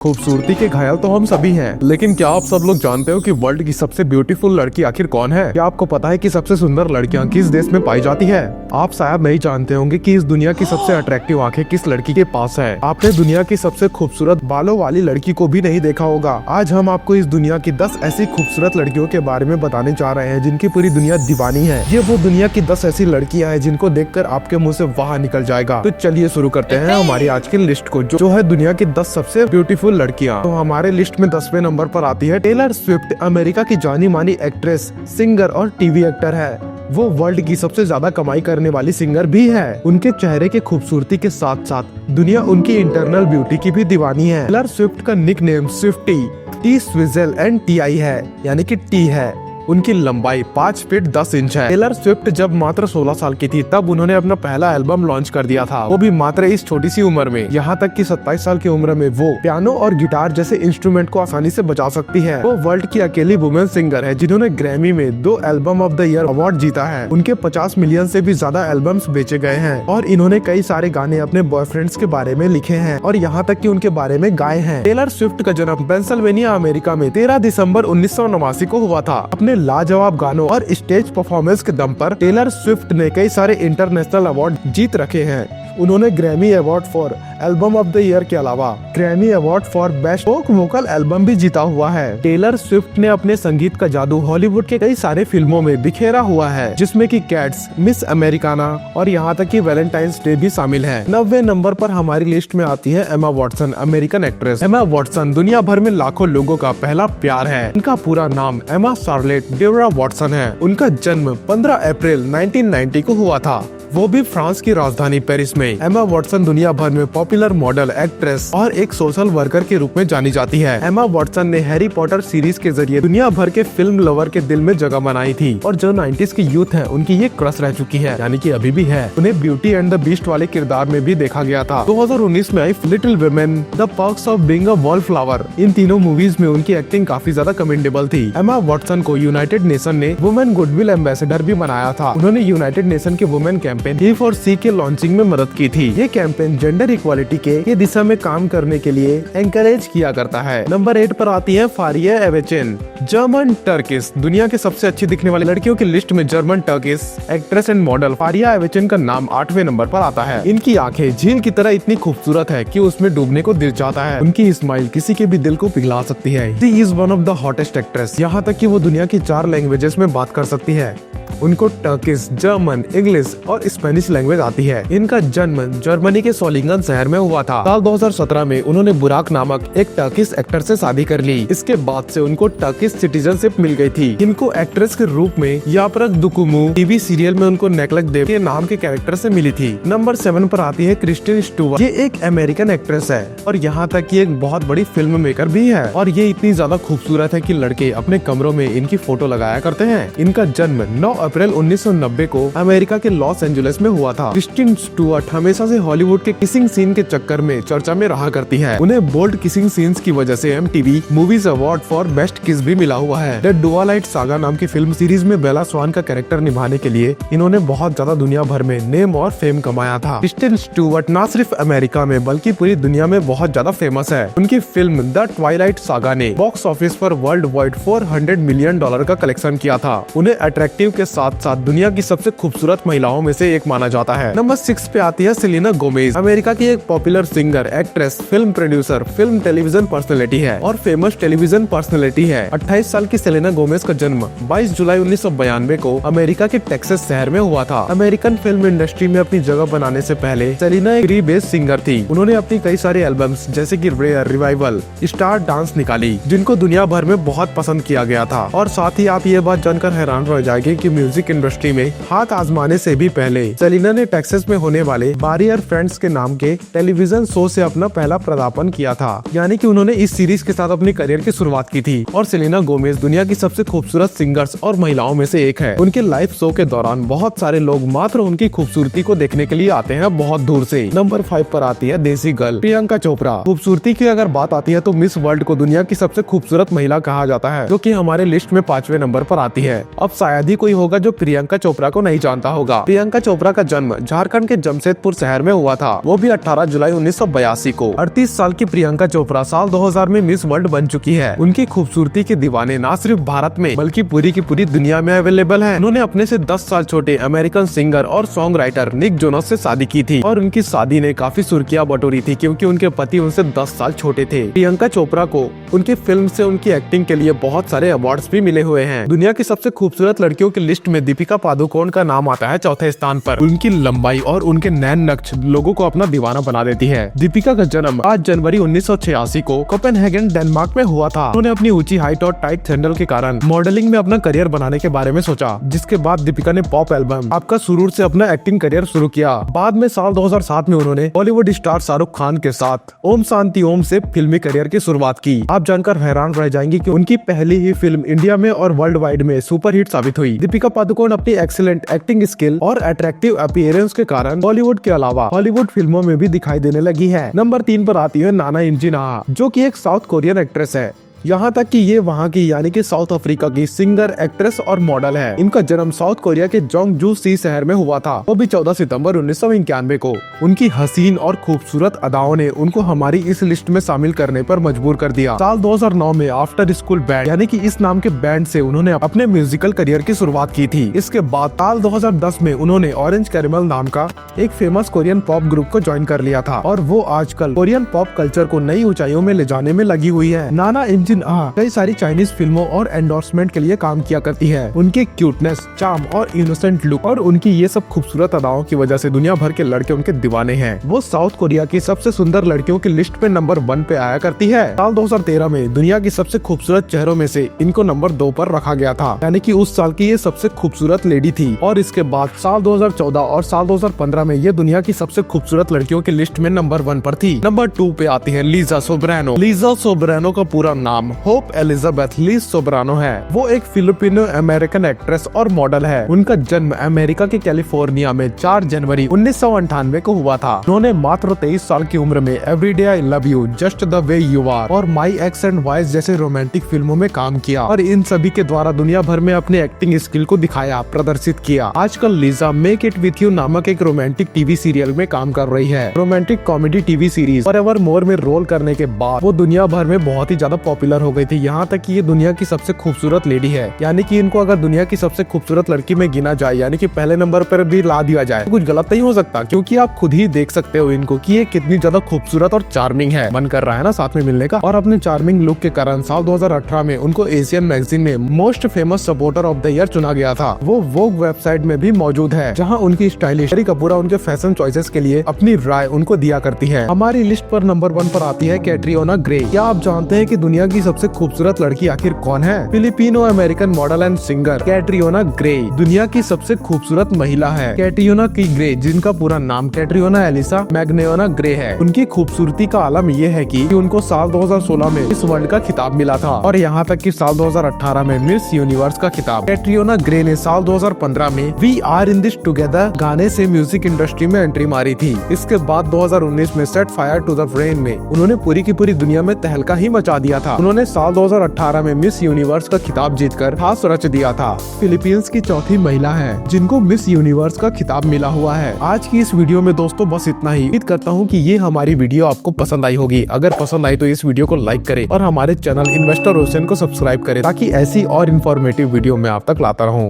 खूबसूरती के घायल तो हम सभी हैं, लेकिन क्या आप सब लोग जानते हो कि वर्ल्ड की सबसे ब्यूटीफुल लड़की आखिर कौन है? क्या आपको पता है कि सबसे सुंदर लड़कियां किस देश में पाई जाती है? आप शायद नहीं जानते होंगे कि इस दुनिया की सबसे अट्रैक्टिव आंखें किस लड़की के पास है। आपने दुनिया की सबसे खूबसूरत बालों वाली लड़की को भी नहीं देखा होगा। आज हम आपको इस दुनिया की 10 ऐसी खूबसूरत लड़कियों के बारे में बताने जा रहे हैं जिनकी पूरी दुनिया दीवानी है। ये वो दुनिया की 10 ऐसी लड़कियां हैं जिनको देखकर आपके मुँह से वाह निकल जाएगा। तो चलिए शुरू करते हैं हमारी आज की लिस्ट को, जो है दुनिया की 10 सबसे ब्यूटीफुल लड़कियां। तो हमारे लिस्ट में 10वें नंबर पर आती है टेलर स्विफ्ट। अमेरिका की जानी मानी एक्ट्रेस, सिंगर और टीवी एक्टर है। वो वर्ल्ड की सबसे ज्यादा कमाई करने वाली सिंगर भी है। उनके चेहरे के खूबसूरती के साथ साथ दुनिया उनकी इंटरनल ब्यूटी की भी दीवानी है। टेलर स्विफ्ट का nick name Swifty, T Swizzle and T I है, यानी कि टी है। उनकी लंबाई 5 फीट 10 इंच है। टेलर स्विफ्ट जब मात्र 16 साल की थी तब उन्होंने अपना पहला एल्बम लॉन्च कर दिया था, वो भी मात्र इस छोटी सी उम्र में। यहाँ तक कि 27 साल की उम्र में वो पियानो और गिटार जैसे इंस्ट्रूमेंट को आसानी से बजा सकती है। वो वर्ल्ड की अकेली वुमेन सिंगर है जिन्होंने ग्रैमी में 2 album of the year award जीता है। उनके 50 मिलियन से भी ज्यादा एल्बम्स बेचे गए हैं और इन्होंने कई सारे गाने अपने बॉयफ्रेंड्स के बारे में लिखे हैं और यहाँ तक कि उनके बारे में गाए हैं। टेलर स्विफ्ट का जन्म पेंसिल्वेनिया, अमेरिका में 13 दिसंबर 1989 को हुआ था। अपने लाजवाब गानों और स्टेज परफॉर्मेंस के दम पर टेलर स्विफ्ट ने कई सारे इंटरनेशनल अवार्ड जीत रखे हैं। उन्होंने Grammy award for album of the year के अलावा Grammy award for best folk vocal album भी जीता हुआ है। टेलर स्विफ्ट ने अपने संगीत का जादू हॉलीवुड के कई सारे फिल्मों में बिखेरा हुआ है, जिसमें कि कैट्स, मिस अमेरिकाना और यहाँ तक कि वैलेंटाइंस डे भी शामिल है। 90वें नंबर पर हमारी लिस्ट में आती है Emma Watson, American actress. Emma Watson दुनिया भर में लाखों लोगों का पहला प्यार है। उनका पूरा नाम एमा शार्लेट डेवरा वॉटसन है। उनका जन्म 15 अप्रैल 1990 को हुआ था, वो भी फ्रांस की राजधानी पेरिस में। एमा वॉटसन दुनिया भर में पॉपुलर मॉडल, एक्ट्रेस और एक सोशल वर्कर के रूप में जानी जाती है। एमा वॉटसन ने हैरी पॉटर सीरीज के जरिए दुनिया भर के फिल्म लवर के दिल में जगह बनाई थी और जो 90s की यूथ है उनकी ये क्रश रह चुकी है, यानी कि अभी भी है। उन्हें ब्यूटी एंड द बीस्ट वाले किरदार में भी देखा गया था। 2019 में आई Little Women, the perks of being a wallflower, इन तीनों मूवीज में उनकी एक्टिंग काफी ज्यादा कमेंडेबल थी। एमा वॉटसन को यूनाइटेड नेशन ने वुमेन गुडविल एम्बेसडर भी बनाया था। उन्होंने यूनाइटेड नेशन के वुमेन कैंपेन E4C के लॉन्चिंग में मदद की थी। ये कैंपेन जेंडर इक्वालिटी के दिशा में काम करने के लिए एनकरेज किया करता है। नंबर 8 पर आती है फारिया एवेचेन, जर्मन टर्किश। दुनिया के सबसे अच्छी दिखने वाली लड़कियों की लिस्ट में German Turkish actress and model Fahriye Evcen का नाम 8वें नंबर पर आता है। इनकी आंखें झील की तरह इतनी खूबसूरत है कि उसमें डूबने को दिल चाहता है। उनकी स्माइल किसी के भी दिल को पिघला सकती है। She is one of the hottest actress, यहाँ तक कि वो दुनिया की 4 लैंग्वेजेस में बात कर सकती है। उनको टर्किश, जर्मन, इंग्लिश और स्पेनिश लैंग्वेज आती है। इनका जन्म जर्मनी के सोलिंगन शहर में हुआ था। साल 2017 में उन्होंने बुराक नामक एक टर्किश एक्टर से शादी कर ली। इसके बाद से उनको टर्किश सिटीजनशिप मिल गई थी। इनको एक्ट्रेस के रूप में यापरक दुकुमू टीवी सीरियल में उनको नेकलक देव के नाम के कैरेक्टर से मिली थी। नंबर 7 पर आती है क्रिस्टिन स्टुअर्ट। ये एक अमेरिकन एक्ट्रेस है और यहाँ तक कि एक बहुत बड़ी फिल्म मेकर भी है और ये इतनी ज्यादा खूबसूरत है कि लड़के अपने कमरों में इनकी फोटो लगाया करते हैं। इनका जन्म 9 अप्रैल 1990 को अमेरिका के लॉस एंजलिस में हुआ था। क्रिस्टिन स्टुअर्ट हमेशा से हॉलीवुड के किसिंग सीन के चक्कर में चर्चा में रहा करती है। उन्हें बोल्ड किसिंग सीन्स की वजह से MTV movies award for best किस भी मिला हुआ है। द डुआलाइट सागा नाम की फिल्म सीरीज में बेला स्वान का कैरेक्टर निभाने के लिए इन्होंने बहुत ज्यादा दुनिया भर में नेम और फेम कमाया था। क्रिस्टिन स्टुअर्ट न सिर्फ अमेरिका में बल्कि पूरी दुनिया में बहुत ज्यादा फेमस है। उनकी फिल्म द ट्वाइलाइट सागा ने बॉक्स ऑफिस पर वर्ल्ड वाइड $400 मिलियन का कलेक्शन किया था। उन्हें अट्रैक्टिव के साथ दुनिया की सबसे खूबसूरत महिलाओं में से एक माना जाता है। नंबर 6 पे आती है सेलेना गोमेज। अमेरिका की एक popular singer, actress, film producer, film television personality है और फेमस टेलीविजन पर्सनैलिटी है। 28 साल की सेलेना गोमेज का जन्म 22 जुलाई 1992 को अमेरिका के टेक्सास शहर में हुआ था। अमेरिकन फिल्म इंडस्ट्री में अपनी जगह बनाने से पहले सेलेना एक फ्री बेस सिंगर थी। उन्होंने अपनी कई सारे एल्बम्स जैसे कि रेयर, रिवाइवल, स्टार डांस निकाली, जिनको दुनिया भर में बहुत पसंद किया गया था। और साथ ही आप ये बात जानकर हैरान रह जाएंगे कि म्यूजिक इंडस्ट्री में हाथ आजमाने से भी पहले सेलेना ने टेक्सास में होने वाले बारियर फ्रेंड्स के नाम के टेलीविजन शो से अपना पहला पदार्पण किया था, यानी कि उन्होंने इस सीरीज के साथ अपनी करियर की शुरुआत की थी। और सेलेना गोमेज दुनिया की सबसे खूबसूरत सिंगर्स और महिलाओं में से एक है। उनके लाइव शो के दौरान बहुत सारे लोग मात्र उनकी खूबसूरती को देखने के लिए आते हैं बहुत दूर से। नंबर 5 पर आती है देसी गर्ल प्रियंका चोपड़ा। खूबसूरती की अगर बात आती है तो मिस वर्ल्ड को दुनिया की सबसे खूबसूरत महिला कहा जाता है, जो कि हमारे लिस्ट में 5वें नंबर पर आती है। अब शायद ही कोई होगा जो प्रियंका चोपड़ा को नहीं जानता होगा। प्रियंका चोपड़ा का जन्म झारखंड के जमशेदपुर शहर में हुआ था, वो भी 18 जुलाई 1982 को। 38 साल की प्रियंका चोपड़ा साल 2000 में मिस वर्ल्ड बन चुकी है। उनकी खूबसूरती के दीवाने न सिर्फ भारत में बल्कि पूरी की पूरी दुनिया में अवेलेबल हैं। उन्होंने अपने से 10 साल छोटे अमेरिकन सिंगर और सॉन्ग राइटर निक जोनस से शादी की थी और उनकी शादी ने काफी सुर्खियां बटोरी थी क्योंकि उनके पति उनसे 10 साल छोटे थे। प्रियंका चोपड़ा को उनकी फिल्म से उनकी एक्टिंग के लिए बहुत सारे अवार्ड्स भी मिले हुए हैं। दुनिया की सबसे खूबसूरत लड़कियों की लिस्ट में दीपिका पादुकोण का नाम आता है चौथे स्थान पर। उनकी लंबाई और उनके नैन नक्श लोगों को अपना दीवाना बना देती है। दीपिका का जन्म 8 जनवरी 1986 को कोपेनहेगन डेनमार्क में हुआ था। उन्होंने अपनी ऊंची हाइट और टाइट सैंडल के कारण मॉडलिंग में अपना करियर बनाने के बारे में सोचा, जिसके बाद दीपिका ने पॉप एल्बम आपका सुरूर से अपना एक्टिंग करियर शुरू किया। बाद में साल 2007 में उन्होंने बॉलीवुड स्टार शाहरुख खान के साथ ओम शांति ओम से फिल्मी करियर की शुरुआत की। आप जानकर हैरान रह जाएंगे कि उनकी पहली ही फिल्म इंडिया में और वर्ल्ड वाइड में सुपरहिट साबित हुई। दीपिका पादुकोण अपनी एक्सीलेंट एक्टिंग स्किल और अट्रैक्टिव अपीयरेंस के कारण बॉलीवुड के अलावा हॉलीवुड फिल्मों में भी दिखाई देने लगी है। नंबर 3 पर आती है नाना इंजिना, जो कि एक साउथ कोरियन एक्ट्रेस है। यहाँ तक कि ये वहाँ की यानी कि साउथ अफ्रीका की सिंगर, एक्ट्रेस और मॉडल है। इनका जन्म साउथ कोरिया के जोंगजू सी शहर में हुआ था, वो भी 14 सितंबर 1991 को। उनकी हसीन और खूबसूरत अदाओं ने उनको हमारी इस लिस्ट में शामिल करने पर मजबूर कर दिया। साल 2009 में आफ्टर स्कूल बैंड यानी कि इस नाम के बैंड से उन्होंने अपने म्यूजिकल करियर की शुरुआत की थी। इसके बाद साल 2010 में उन्होंने ऑरेंज कैरेमल नाम का एक फेमस कोरियन पॉप ग्रुप को ज्वाइन कर लिया था और वो आजकल कोरियन पॉप कल्चर को नई ऊंचाइयों में ले जाने में लगी हुई है। नाना कई सारी चाइनीज फिल्मों और एंडोर्समेंट के लिए काम किया करती है। उनके क्यूटनेस, चार्म और इनोसेंट लुक और उनकी ये सब खूबसूरत अदाओं की वजह से दुनिया भर के लड़के उनके दीवाने हैं। वो साउथ कोरिया की सबसे सुंदर लड़कियों की लिस्ट पे नंबर 1 पे आया करती है। साल 2013 में दुनिया की सबसे खूबसूरत चेहरों में से इनको नंबर 2 पर रखा गया था, यानी कि उस साल की ये सबसे खूबसूरत लेडी थी। और इसके बाद साल 2014 और साल 2015 में ये दुनिया की सबसे खूबसूरत लड़कियों की लिस्ट में नंबर 1 पर थी। नंबर 2 पे आती है लीजा सोब्रानो। लीजा सोब्रानो का पूरा नाम होप एलिजाबेथ लीज सोब्रानो है। वो एक फिलिपिनो अमेरिकन एक्ट्रेस और मॉडल है। उनका जन्म अमेरिका के कैलिफोर्निया में 4 जनवरी 1998 को हुआ था। उन्होंने मात्र 23 साल की उम्र में everyday I love you, just the way you are और माई एक्स एंड वाइज जैसे रोमांटिक फिल्मों में काम किया और इन सभी के द्वारा दुनिया भर में अपने एक्टिंग स्किल को दिखाया, प्रदर्शित किया। आजकल Lisa make it with you नामक एक रोमांटिक टीवी सीरियल में काम कर रही है। Romantic comedy TV series Forever More में रोल करने के बाद वो दुनिया भर में बहुत ही ज्यादा पॉपुलर हो गई थी, यहाँ तक कि ये दुनिया की सबसे खूबसूरत लेडी है। यानी कि इनको अगर दुनिया की सबसे खूबसूरत लड़की में गिना जाए, यानी कि पहले नंबर पर भी ला दिया जाए, तो कुछ गलत नहीं हो सकता, क्योंकि आप खुद ही देख सकते हो इनको कि ये कितनी ज्यादा खूबसूरत और चार्मिंग है। मन कर रहा है ना साथ में मिलने का। और अपने चार्मिंग लुक के कारण साल 2018 में उनको एशियन मैगजीन में most famous supporter of the year चुना गया था। वो वोग वेबसाइट में भी मौजूद है, जहाँ उनकी स्टाइलिश कपूर उनके फैशन चॉइसेस के लिए अपनी राय उनको दिया करती है। हमारी लिस्ट पर नंबर 1 पर आती है कैटरीना ग्रे। क्या आप जानते हैं कि दुनिया की सबसे खूबसूरत लड़की आखिर कौन है? Filipino American model and singer Katrina grey दुनिया की सबसे खूबसूरत महिला है। कैटरीना की ग्रे, जिनका पूरा नाम कैटरीना एलिसा मैग्नोना ग्रे है, उनकी खूबसूरती का आलम ये है कि उनको साल 2016 में मिस वर्ल्ड का खिताब मिला था और यहाँ तक कि साल 2018 में मिस यूनिवर्स का खिताब। कैटरीना ग्रे ने साल 2015 में we are in this together गाने से म्यूजिक इंडस्ट्री में एंट्री मारी थी। इसके बाद 2019 में set fire to the flame में उन्होंने पूरी की पूरी दुनिया में तहलका ही मचा दिया था। उन्होंने साल 2018 में मिस यूनिवर्स का खिताब जीतकर खास रच दिया था। फिलीपींस की चौथी महिला है जिनको मिस यूनिवर्स का खिताब मिला हुआ है। आज की इस वीडियो में दोस्तों बस इतना ही। उम्मीद करता हूँ कि ये हमारी वीडियो आपको पसंद आई होगी। अगर पसंद आई तो इस वीडियो को लाइक करें और हमारे चैनल इन्वेस्टर ओशन को सब्सक्राइब करें, ताकि ऐसी और इन्फॉर्मेटिव वीडियो मैं आप तक लाता रहूँ।